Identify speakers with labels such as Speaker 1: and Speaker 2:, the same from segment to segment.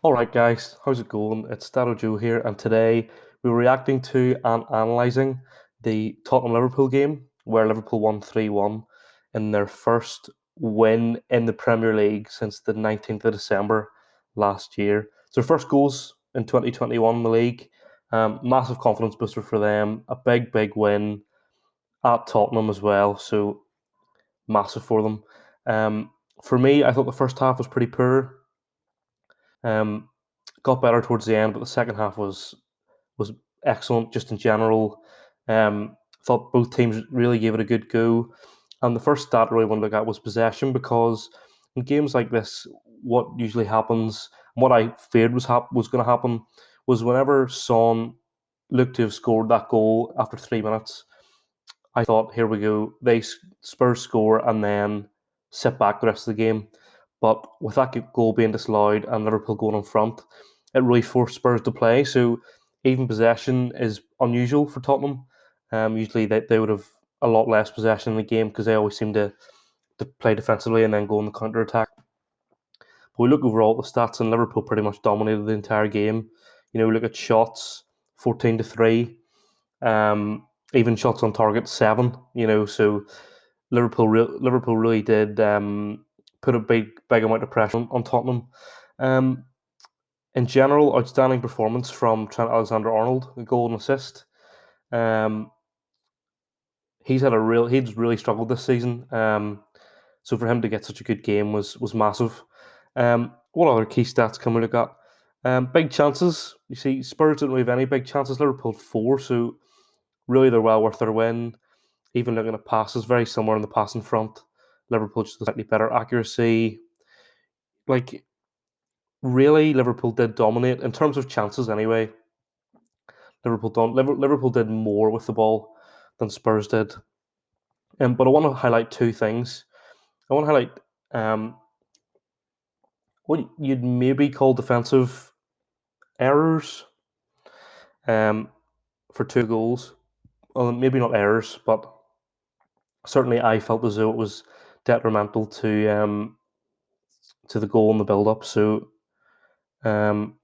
Speaker 1: All right, guys, how's it going? It's StattoJoe here, and today we're reacting to and analysing the Tottenham Liverpool game where Liverpool won 3-1 in their first win in the Premier League since the 19th of December last year. It's their first goals in 2021 in the league. Massive confidence booster for them. A big, big win at Tottenham as well, so massive for them. Um, for me, I thought the first half was pretty poor. Um, got better towards the end, but the second half was excellent just in general. Thought both teams really gave it a good go. And the first stat I really want to look at was possession because in games like this, what usually happens, what I feared was going to happen, was whenever Son looked to have scored that goal after 3 minutes, I thought, here we go. Spurs score and then sit back the rest of the game. But with that goal being disallowed and Liverpool going in front, it really forced Spurs to play. So even possession is unusual for Tottenham. Usually they would have a lot less possession in the game because they always seem to play defensively and then go on the counter attack. But we look overall at the stats, and Liverpool pretty much dominated the entire game. We look at shots, 14-3. Even shots on target, 7. So Liverpool really did put a big amount of pressure on Tottenham. Um, in general, outstanding performance from Trent Alexander-Arnold, a goal and assist. Um, he's really struggled this season. So for him to get such a good game was massive. What other key stats can we look at? Big chances. You see, Spurs didn't really have any big chances. Liverpool had 4, so really they're well worth their win. Even looking at passes, very similar in the passing front. Liverpool just slightly better accuracy. Like, really, Liverpool did dominate in terms of chances anyway. Liverpool did more with the ball than Spurs did. But I want to highlight two things. I want to highlight what you'd maybe call defensive errors um, for 2 goals. Well, maybe not errors, but certainly I felt as though it was detrimental to the goal and the build-up. So um,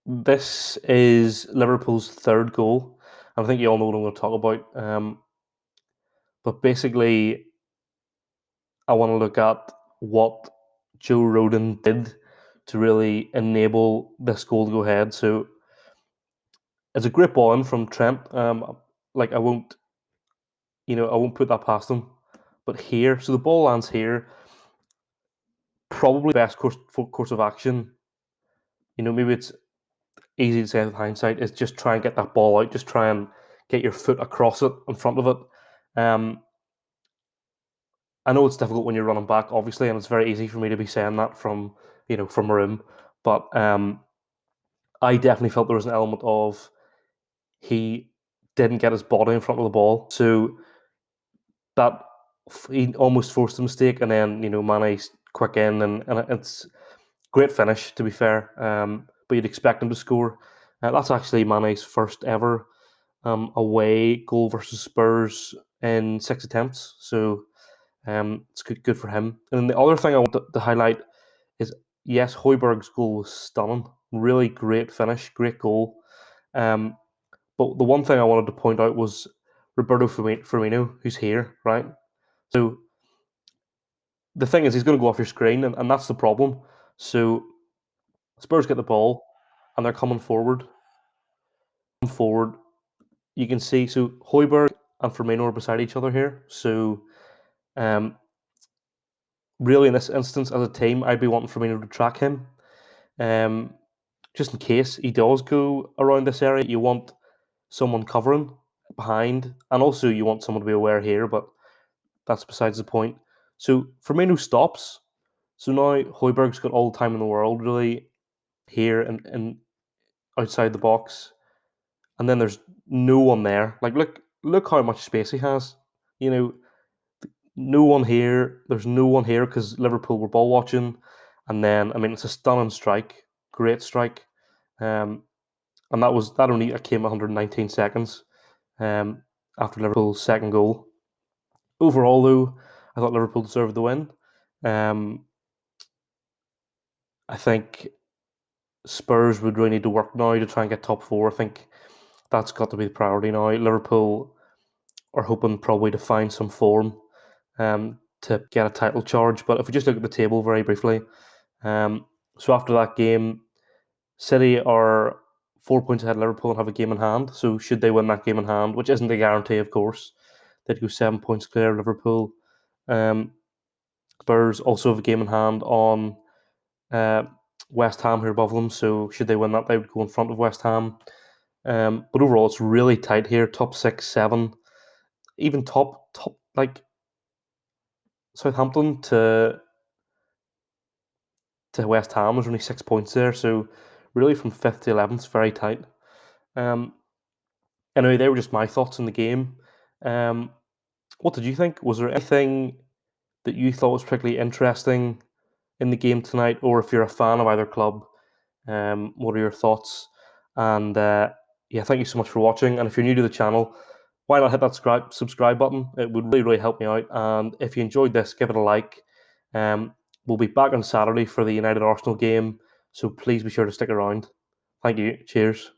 Speaker 1: this is Liverpool's third goal. I think you all know what I'm going to talk about. But basically, I want to look at what Joe Rodon did to really enable this goal to go ahead. So it's a great ball in from Trent. Like I won't put that past him. But here, so the ball lands here. Probably the best course of action. Maybe it's easy to say with hindsight, is just try and get that ball out. Just try and get your foot across it in front of it. I know it's difficult when you're running back, obviously, and it's very easy for me to be saying that from a room. But I definitely felt there was an element of he didn't get his body in front of the ball, so that he almost forced a mistake, and then Mane's quick in, and it's great finish to be fair. But you'd expect him to score. That's actually Mane's first ever away goal versus Spurs in 6 attempts. So it's good for him. And then the other thing I want to highlight is, yes, Højbjerg's goal was stunning. Really great finish, great goal. Um, but the one thing I wanted to point out was Roberto Firmino, who's here, right? So the thing is, he's going to go off your screen, and that's the problem. So Spurs get the ball, and they're coming forward. Forward, you can see, so Højbjerg and Firmino are beside each other here. So um, really, in this instance, as a team, I'd be wanting Firmino to track him. Um, just in case he does go around this area, you want someone covering behind, and also you want someone to be aware here, but that's besides the point. So Firmino stops. So now Højbjerg's got all the time in the world, really, here and outside the box. And then there's no one there. Like, look how much space he has. You know, no one here. There's no one here because Liverpool were ball watching. And then, I mean, it's a stunning strike, great strike. Um, and that only came 119 seconds after Liverpool's second goal. Overall, though, I thought Liverpool deserved the win. Um, I think Spurs would really need to work now to try and get top four. I think that's got to be the priority now. Liverpool are hoping probably to find some form to get a title charge. But if we just look at the table very briefly, so after that game, City are 4 points ahead of Liverpool and have a game in hand. So should they win that game in hand, which isn't a guarantee, of course, they'd go 7 points clear of Liverpool. Spurs also have a game in hand on uh, West Ham, who are above them. So should they win that, they would go in front of West Ham. But overall, it's really tight here. Top 6, 7, even top like Southampton to West Ham. There's only 6 points there, so really from 5th to 11th, it's very tight. Anyway, they were just my thoughts on the game. Um, what did you think? Was there anything that you thought was particularly interesting in the game tonight, or if you're a fan of either club, what are your thoughts? And yeah, thank you so much for watching. And if you're new to the channel, why not hit that subscribe button? It would really help me out. And if you enjoyed this, give it a like. We'll be back on Saturday for the United Arsenal game, so please be sure to stick around. Thank you. Cheers.